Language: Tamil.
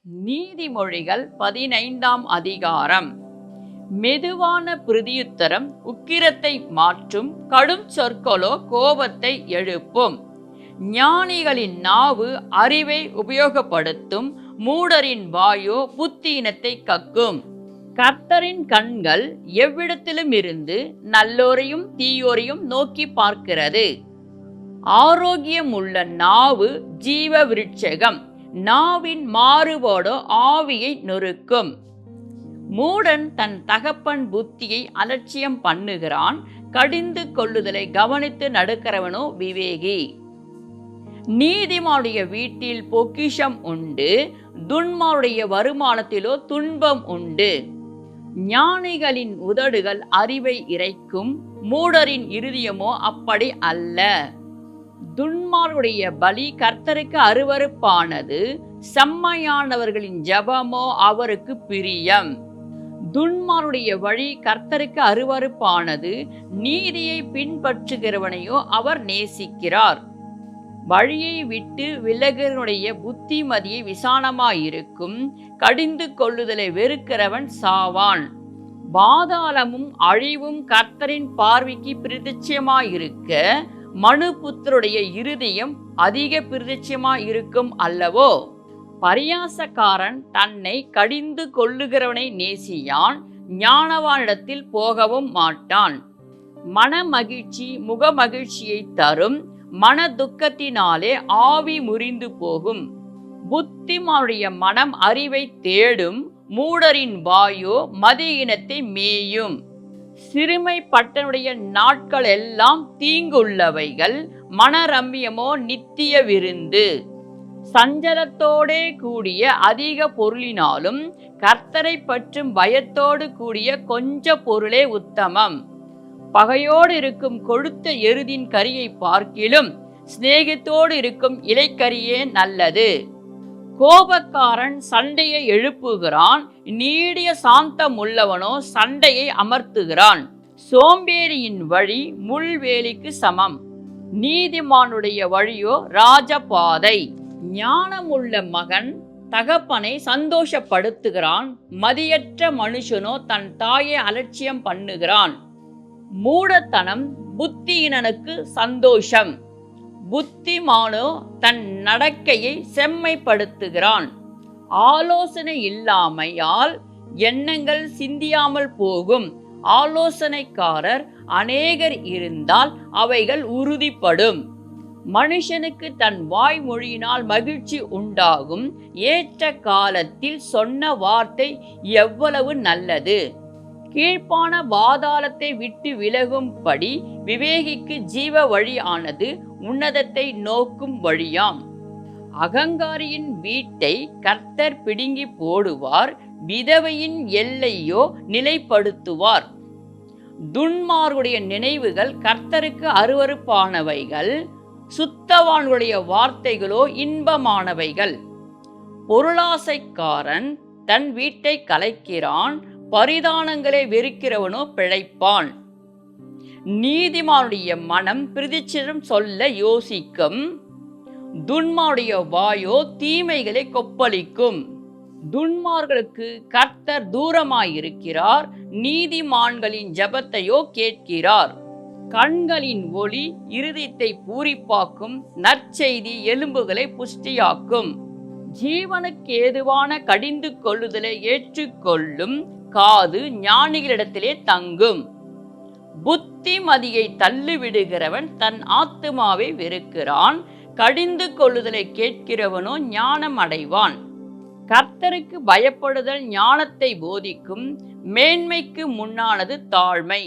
நீதிமொழிகள் 15ஆம் அதிகாரம். மெதுவான பிரதியுத்தரம் உக்கிரத்தை மாற்றும், கடும் சொற்களோ கோபத்தை எழுப்பும். ஞானிகளின் நாவு அறிவை உபயோகப்படுத்தும், மூடரின் வாயோ புத்தியினத்தை கக்கும். கர்த்தரின் கண்கள் எவ்விடத்திலும் இருந்து நல்லோரையும் தீயோரையும் நோக்கி பார்க்கிறது. ஆரோக்கியம் உள்ள நாவு ஜீவ விருட்சகம், நாவின் மாறுபாடோ ஆவியை நொறுக்கும். மூடன் தன் தகப்பன் புத்தியை அலட்சியம் பண்ணுகிறான், கடிந்து கொள்ளுதலை கவனித்து நடக்கிறவனோ விவேகி. நீதிமானுடைய வீட்டில் பொக்கிஷம் உண்டு, துன்மாருடைய வருமானத்திலோ துன்பம் உண்டு. ஞானிகளின் உதடுகள் அறிவை இறைக்கும், மூடரின் இருதயமோ அப்படி அல்ல. துன்மாருடைய பலி கர்த்தருக்கு அருவருப்பானது, செம்மையானவர்களின் ஜெபமோ அவருக்கு பிரியம். துன்மாருடைய வழி கர்த்தருக்கு அருவருப்பானது, நீதியை பின்பற்றுகிறவனையோ அவர் நேசிக்கிறார். வழியை விட்டு விலகிறனுடைய புத்திமதியை விசாலமாயிருக்கும், கடிந்து கொள்ளுதலை வெறுக்கிறவன் சாவான். பாதாளமும் அழிவும் கர்த்தரின் பார்வைக்கு பிரதிட்சயமாயிருக்க, மனுபுத்தருடைய இருதயம் அதிக பிரதிட்சயமாயிருக்கும் அல்லவோ. பரியாசக்காரன் தன்னை கடிந்து கொள்ளுகிறவனை நேசியான், ஞானவானிடத்தில் போகவும் மாட்டான். மன மகிழ்ச்சி முக மகிழ்ச்சியை தரும், மன துக்கத்தினாலே ஆவி முறிந்து போகும். புத்திமானுடைய மனம் அறிவை தேடும், மூடரின் வாயோ மதியினத்தை மேயும். சிறுமைப்பட்டனுடைய நாட்கள் எல்லாம் தீங்குள்ளவைகள், மனரம்யமோ நித்திய விருந்து. சஞ்சலத்தோடே கூடிய அதிக பொருளினாலும் கர்த்தரை பற்றும் பயத்தோடு கூடிய கொஞ்ச பொருளே உத்தமம். பகையோடு இருக்கும் கொழுத்த எருதின் கரியை பார்க்கிலும் சிநேகத்தோடு இருக்கும் இலைக்கரியே நல்லது. கோபக்காரன் சண்டையை எழுப்புகிறான், நீடிய சாந்தம் உள்ளவனோ சண்டையை அமர்த்துகிறான். சோம்பேறியின் வழி முள்வேலிக்கு சமம், நீதிமானுடைய வழியோ ராஜபாதை. ஞானமுள்ள மகன் தகப்பனை சந்தோஷப்படுத்துகிறான், மதியற்ற மனுஷனோ தன் தாயை அலட்சியம் பண்ணுகிறான். மூடத்தனம் புத்தியினனுக்கு சந்தோஷம், புத்திமானோ தன் நடக்கையை செம்மைப்படுத்துகிறான். ஆலோசனை இல்லாமையால் எண்ணங்கள் சிந்தியாமல் போகும், ஆலோசனைக்காரர் அநேகர் இருந்தால் அவைகள் உறுதிப்படும். மனுஷனுக்கு தன் வாய்மொழியினால் மகிழ்ச்சி உண்டாகும், ஏற்ற காலத்தில் சொன்ன வார்த்தை எவ்வளவு நல்லது. கீழ்ப்பான பாதாளத்தை விட்டு விலகும்படி விவேகிக்கு ஜீவ வழி ஆனது, உன்னதத்தை நோக்கும் வழியாம். அகங்காரியின் வீட்டை கர்த்தர் பிடுங்கி போடுவார், விதவையின் எல்லையோ நிலைப்படுத்துவார். துன்மார்களுடைய நினைவுகள் கர்த்தருக்கு அருவருப்பானவைகள், சுத்தவான்களுடைய வார்த்தைகளோ இன்பமானவைகள். பொருளாசைக்காரன் தன் வீட்டை கலைக்கிறான், பரிதானங்களை வெறுக்கிறவனோ பிழைப்பான். நீதிமானுடைய மனம் பிரதிச்சிரம் சொல்ல யோசிக்கும், துன்மாருடைய வாயோ தீமைகளை கொப்பளிக்கும். துன்மார்களுக்கு கர்த்தர் தூரமாயிருக்கிறார், நீதிமான்களின் ஜெபத்தையோ கேட்கிறார். கண்களின் ஒளி இருதயத்தை பூரிப்பாக்கும், நற்செய்தி எலும்புகளை புஷ்டியாக்கும். ஜீவனுக்கு ஏதுவான கடிந்து கொள்ளுதலை ஏற்றுக்கொள்ளும் காது ஞானிகளிடத்திலே தங்கும். புத்திமதியை தள்ளிவிடுகிறவன் தன் ஆத்துமாவை வெறுக்கிறான், கடிந்து கொள்ளுதலை கேட்கிறவனோ ஞானம் அடைவான். கர்த்தருக்கு பயப்படுதல் ஞானத்தை போதிக்கும், மேன்மைக்கு முன்னானது தாழ்மை.